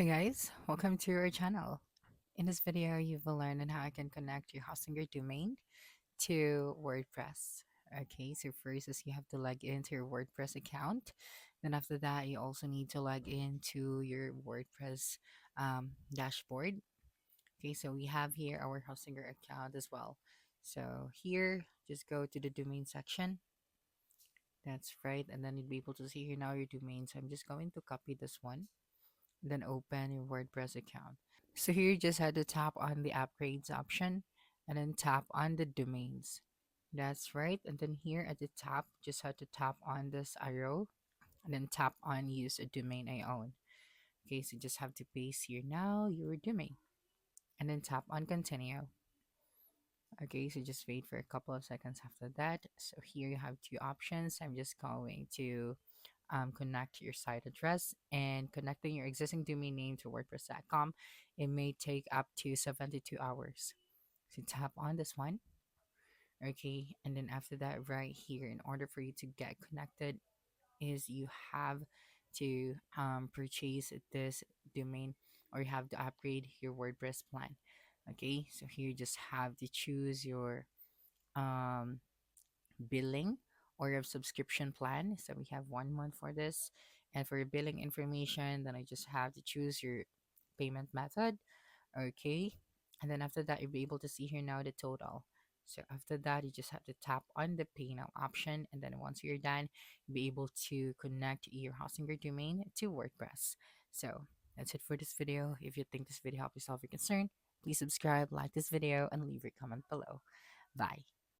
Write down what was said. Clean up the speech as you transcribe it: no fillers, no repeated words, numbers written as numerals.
Hey guys, welcome to our channel. In this video, you will learn on how I can connect your hosting your domain to WordPress. Okay, so first is you have to log into your WordPress account. Then after that, you also need to log into your WordPress dashboard. Okay, so we have here our Hostinger account as well. So here, just go to the domain section. That's right, and then you'll be able to see here now your domain. So I'm just going to copy this one, then open your WordPress account. So here you just had to tap on the upgrades option and then tap on the domains. That's right. And then here at the top, just had to tap on this arrow and then tap on use a domain I own. Okay, so you just have to paste here now your domain and then tap on continue. Okay, so just wait for a couple of seconds after that. So here you have two options. I'm just going to connect your site address and connecting your existing domain name to WordPress.com. It may take up to 72 hours. So tap on this one. Okay, and then after that, right here, in order for you to get connected, is you have to purchase this domain or you have to upgrade your WordPress plan. Okay, so here you just have to choose your um, billing or your subscription plan. So we have 1 month for this. And for your billing information, then I just have to choose your payment method. Okay. And then after that, you'll be able to see here now the total. So after that, you just have to tap on the pay now option. And then once you're done, you'll be able to connect your hosting your domain to WordPress. So that's it for this video. If you think this video helped you solve your concern, please subscribe, like this video, and leave your comment below. Bye.